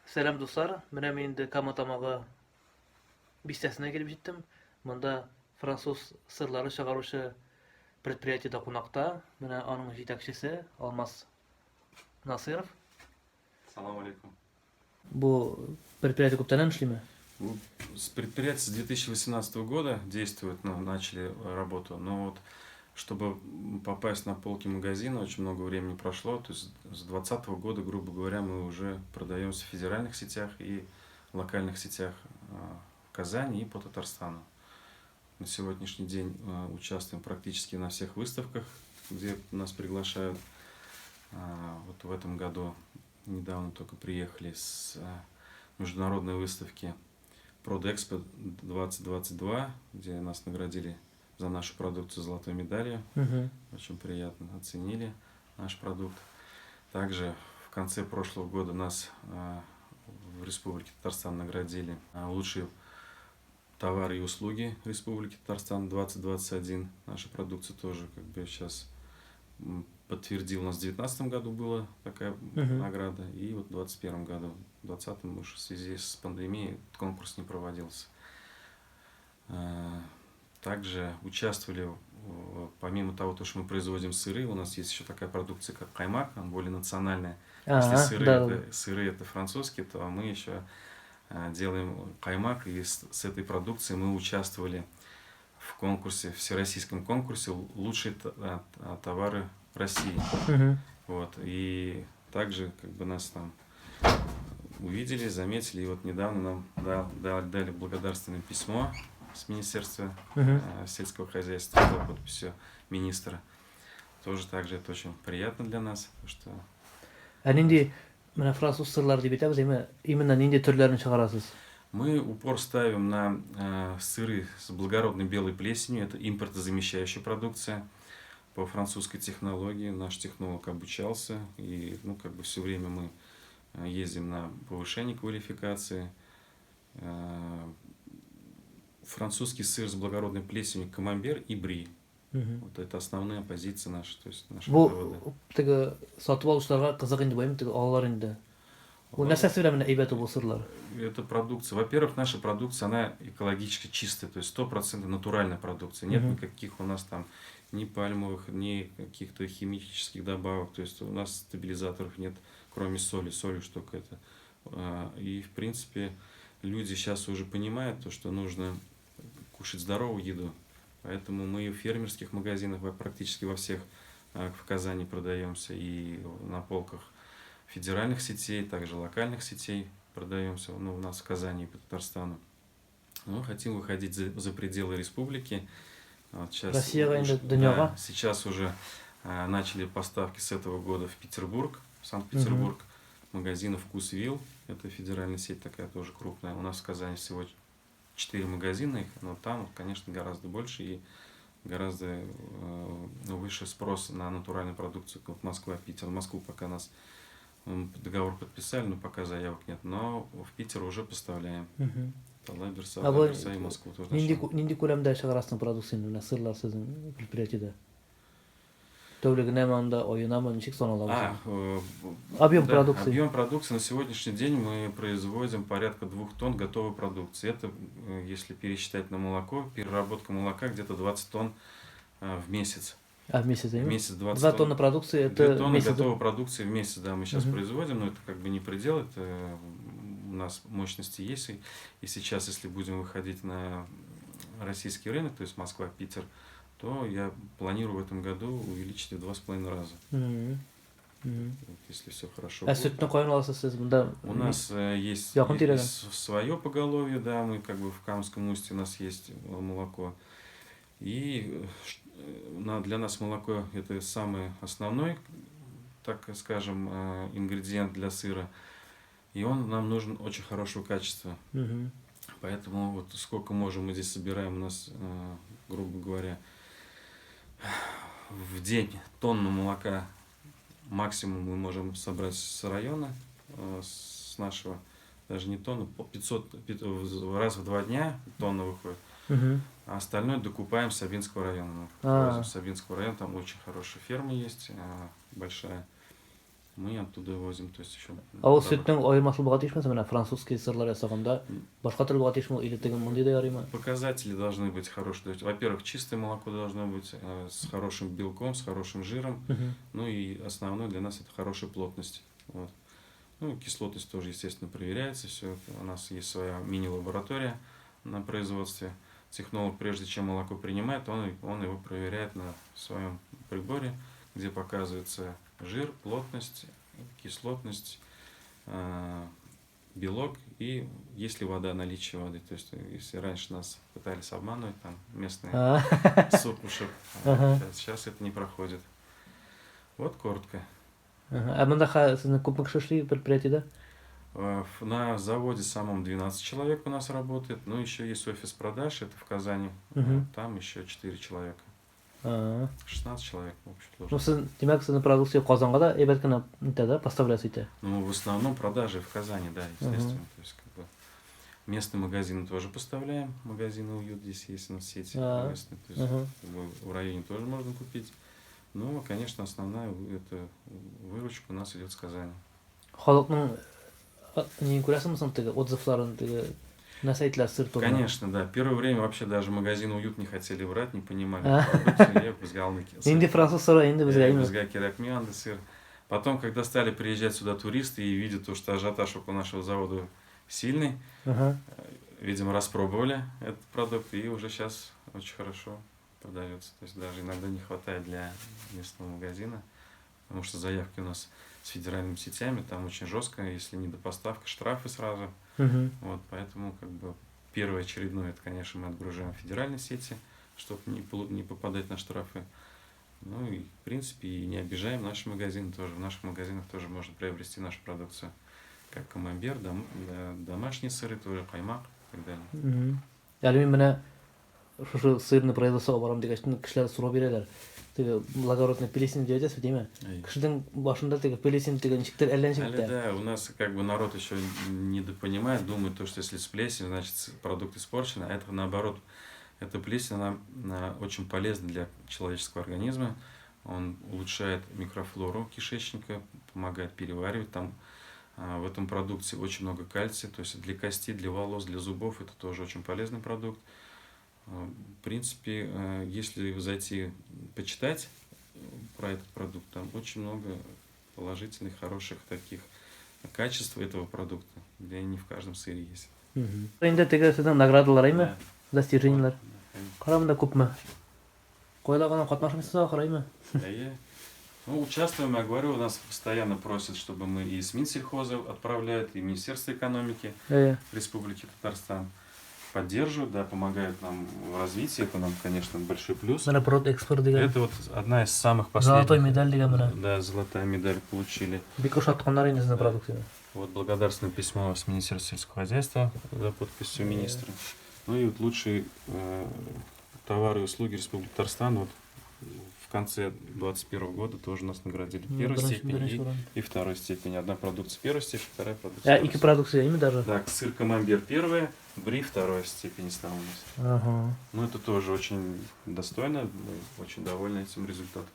Selam dostlar. Менә мин инде Каматамага бистәсенә килеп җиттем. Монда француз сырлары чыгаручы предприятиедә кунакта. Менә аның җитәкчесе Алмаз Насыров. Салам алейкум. Бу предприятие күптәннән эшлиме? С предприятия с 2018 года действует, начали работу, но вот чтобы попасть на полки магазина, очень много времени прошло. То есть с 2020 года, грубо говоря, мы уже продаемся в федеральных сетях и локальных сетях Казани и по Татарстану. На сегодняшний день участвуем практически на всех выставках, где нас приглашают. Вот в этом году недавно только приехали с международной выставки Продэкспо 2022, где нас наградили за нашу продукцию золотой медалью. Очень приятно оценили наш продукт. Также в конце прошлого года нас в Республике Татарстан наградили лучшие товары и услуги Республики Татарстан 2021. Наша продукция тоже сейчас подтвердила. У нас в 2019 году была такая награда, и вот в 2021 году. В 2020 уже в связи с пандемией конкурс не проводился. Также участвовали, помимо того, что мы производим сыры, у нас есть еще такая продукция, как каймак, она более национальная. Если сыры это французские, то мы еще делаем каймак, и с этой продукцией мы участвовали в конкурсе, всероссийском конкурсе «Лучшие товары России». Вот, и также нас там увидели, заметили, и вот недавно нам дали благодарственное письмо с Министерства сельского хозяйства за подписью министра. Тоже также это очень приятно для нас, что... Менә француз сырлары дип әйтәбез, именно нинди төрләрен чыгарасыз? Мы упор ставим на сыры с благородной белой плесенью. Это импортозамещающая продукция по французской технологии. Наш технолог обучался, и все время мы ездим на повышение квалификации. Французский сыр с благородной плесенью камамбер и бри. Вот это основная позиция наша, то есть нашего Бу теге сатып алучыларга кызык инде бу, теге алалар инде. Бу нәрсәсе белән әйбәт бу сырлар? Это продукция. Во-первых, наша продукция, она экологически чистая, то есть 100% натуральная продукция. Нет никаких у нас там ни пальмовых, ни каких-то химических добавок. То есть у нас стабилизаторов нет, кроме соли. Соль что это. И в принципе люди сейчас уже понимают, то, что нужно кушать здоровую еду. Поэтому мы в фермерских магазинах практически во всех в Казани продаемся, и на полках федеральных сетей, также локальных сетей продаемся, у нас в Казани и по Татарстану. Но хотим выходить за пределы республики. Вот сейчас уже начали поставки с этого года в Петербург, в Санкт-Петербург. Магазина «Вкусвилл», это федеральная сеть такая тоже крупная. У нас в Казани всего 4 магазина, но там, конечно, гораздо больше и гораздо выше спрос на натуральную продукцию, как Москва, Питер. В Москву пока нас договор подписали, но пока заявок нет, но в Питер уже поставляем. Лаберса и Москву тоже. Нинди күләмдә чыгарасың продукцияны, менә сырлар сезнең предприятиедә? Тәүлегенә монда, аена ничек саналабыз? Объем продукции. Объем продукции на сегодняшний день мы производим порядка 2 тонн готовой продукции. Это, если пересчитать на молоко, переработка молока где-то 20 тонн в месяц. В месяц, в месяц 20 2 тонны продукции, это 2 тонны готовой продукции в месяц, да, мы сейчас производим, но это не предел, это у нас мощности есть, и сейчас, если будем выходить на российский рынок, то есть Москва, Питер, то я планирую в этом году увеличить в 2,5 раза. Если все хорошо будет. У нас есть свое поголовье, да, мы в Камском устье у нас есть молоко. И для нас молоко это самый основной, так скажем, ингредиент для сыра. И он нам нужен очень хорошего качества. Поэтому вот сколько можем мы здесь собираем, у нас, грубо говоря, в день тонну молока максимум мы можем собрать с района, с нашего, даже не тонну, 500 раз в 2 дня тонна выходит. А остальное докупаем с Сабинского района. Сабинского района, там очень хорошая ферма есть, большая. мы оттуда возим, то есть еще. Ал сөттің айырмашылығы болған дейсің бе? Мына французский сырлар жасағанда башқа түрлі болған дейсің бе? Или тегін мындай да ярый ма? Показатели должны быть хорошие. То есть, во-первых, чистое молоко должно быть с хорошим белком, с хорошим жиром. Ну и основное для нас это хорошая плотность. Вот. Ну, кислотность тоже, естественно, проверяется. Все. У нас есть своя мини-лаборатория на производстве. Технолог, прежде чем молоко принимает, он его проверяет на своем приборе, где показывается жир, плотность, кислотность, белок и есть ли вода, наличие воды. То есть, если раньше нас пытались обманывать, там местные супушек, сейчас это не проходит. Вот коротко. А мында сіздің көп кіші предприятие, да? На заводе самом 12 человек у нас работает, но еще есть офис продаж, это в Казани, там еще 4 человека. 16 человек в общем Ну, тоже. сіз, демек, сіздің продукция Казанға да, эбеткіні да, поставлясыз. Ну, в основном продажи в Казани, да, естественно. То есть, как бы, местные магазины тоже поставляем, магазины «Уют», здесь есть у нас сети местные, то есть, как бы, в районе тоже можно купить. Но, конечно, основная выручка у нас идет с Казани. Халықтың не көресің мысың тегі, отзывларын тегі, нәрсе айтылар сыр турында? Конечно, да. Первое время вообще даже магазин «Уют» не хотели брать, не понимали продукцию, Инди француз сыры, инди бізге айма. Бізге керек миянды сыр. Потом, когда стали приезжать сюда туристы и видят то, что ажиотаж около нашего завода сильный, видимо, распробовали этот продукт и уже сейчас очень хорошо продается. То есть даже иногда не хватает для местного магазина, потому что заявки у нас с федеральными сетями, там очень жестко, если не до поставка, штрафы сразу. Вот, поэтому как бы первоочередное, это, конечно, мы отгружаем федеральные сети, чтобы не попадать на штрафы. Ну и, в принципе, и не обижаем наши магазины тоже. В наших магазинах тоже можно приобрести нашу продукцию. Как камамбер, домашние сыры, тоже каймак и так далее. Yani мен şu sırrını производствоға барам деген кішілер сұрау берелер. Теге благородный пелесин дедес, дейме? Кішінің башында теге пелесин деген ничектер әлленшекте. Да, у нас как бы народ еще недопонимает, думает, то, что если с плесенью, значит продукт испорчен, а это наоборот. Эта плесень, она очень полезна для человеческого организма. Он улучшает микрофлору кишечника, помогает переваривать. Там в этом продукте очень много кальция, то есть для костей, для волос, для зубов это тоже очень полезный продукт. В принципе, если зайти почитать про этот продукт, там очень много положительных, хороших таких качеств этого продукта, где не в каждом сыре есть. Енді теге сіздің наградалар ма? Достижениялар. Қарамында көп ма? Қойлагана қатнашымызға қарай ма? Ну, участвуем, я говорю, нас постоянно просят, чтобы мы и из Минсельхоза отправляют, и Министерство экономики Республики Татарстан поддерживают, да, помогают нам в развитии. Это нам, конечно, большой плюс. Это вот одна из самых последних. Золотой медаль, да, золотая медаль получили. Вот благодарственное письмо с Министерства сельского хозяйства за подписью министра. Ну и вот лучшие товары и услуги Республики Татарстан вот в конце 2021 года тоже нас наградили первой степени и второй степени. Одна продукция первой степени, вторая продукция. И продукция ими даже? Да, сыр камамбер первая, бри второй степени стала у нас. Ну это тоже очень достойно, мы очень довольны этим результатом.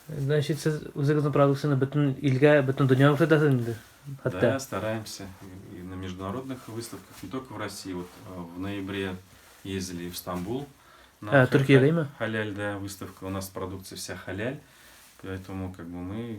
Значит, өзіңіздің продукцияны бүтін дүния көрсетесіз? Да, стараемся. И на международных выставках, не только в России. Вот в ноябре ездили в Стамбул. Турция, да? Халяль, да, выставка. У нас продукция вся халяль. Поэтому как бы мы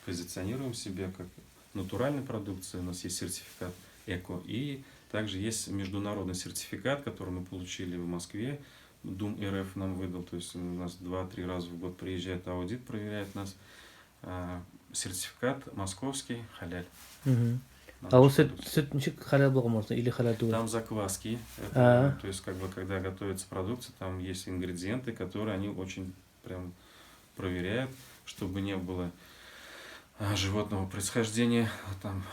позиционируем себя как натуральной продукцией. У нас есть сертификат эко. И также есть международный сертификат, который мы получили в Москве. ДУМ РФ нам выдал. То есть у нас 2-3 раза в год приезжает аудит, проверяет нас. Сертификат московский халяль. А у süt халяль был можно или халяль был? Там закваски. Это, то есть, как бы, когда готовится продукция, там есть ингредиенты, которые они очень прям проверяют, чтобы не было животного происхождения, там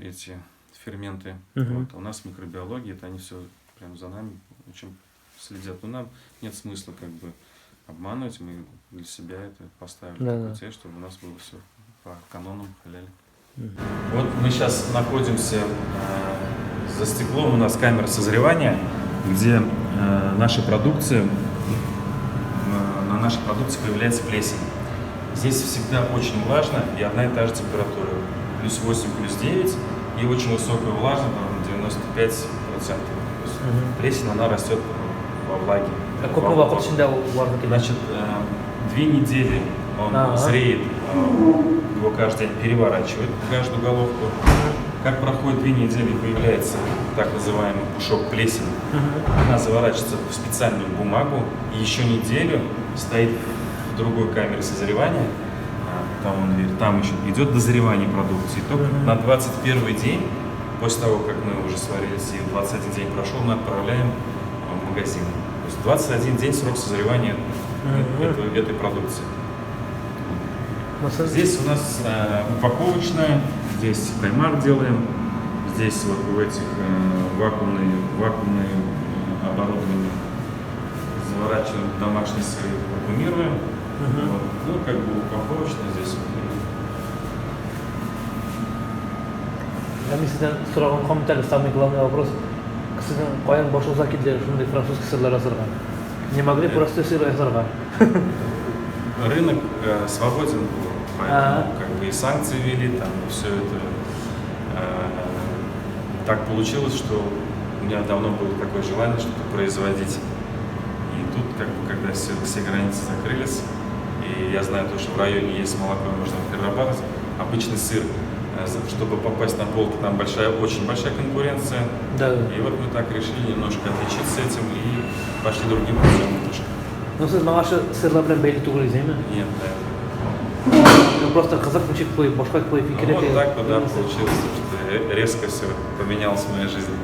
эти ферменты. Вот. У нас микробиология, это они все прям за нами очень следят. Но нам нет смысла как бы обманывать, мы для себя это поставили такую цель, чтобы у нас было все по канонам халяля. Вот мы сейчас находимся за стеклом, у нас камера созревания, где на нашей продукции появляется плесень. Здесь всегда очень влажно и одна и та же температура. Плюс 8, плюс 9 и очень высокая влажность, там 95%. То есть плесень, она растет во влаге. Ko'pmi vaqt ichida ularni keladi? Значит, 2 недели он зреет, его каждый день переворачивают каждую головку. Как проходит 2 недели, появляется так называемый пушок плесени. Она заворачивается в специальную бумагу и еще неделю стоит в другой камере созревания. Там еще идет дозревание продукции. Только на 21 день, после того, как мы уже сварились и 21 день прошел, мы отправляем в магазин. То есть 21 день срок созревания этой продукции. Здесь у нас упаковочная, здесь праймар делаем, здесь вот в этих вакуумные оборудования заворачиваем домашний сыр и вакуумируем. Вот. Ну, как бы упаковочная здесь. Men sizdan so'rag'im qo'mitali самый главный вопрос. Sizdan qo'yan boshqa zakidlar shunday frantsuzский sirlar asirgan. Не могли просто сыр asirgan. Рынок свободен был, поэтому как бы и санкции ввели, там и все это. Так получилось, что у меня давно было такое желание что-то производить. И тут, как бы, когда все границы закрылись, и я знаю, что в районе есть молоко, можно перерабатывать, обычный сыр, чтобы попасть на полки, там очень большая конкуренция. Да. И вот мы так решили немножко отличиться этим и пошли другим путем немножко. Ну, siz mana shu sirlar bilan beyli tug'ildingizmi? Нет, да. Просто qiziqib qo'yib, boshqa qo'yib Ну, вот так вот, да, получилось, что резко все поменялось в моей жизни.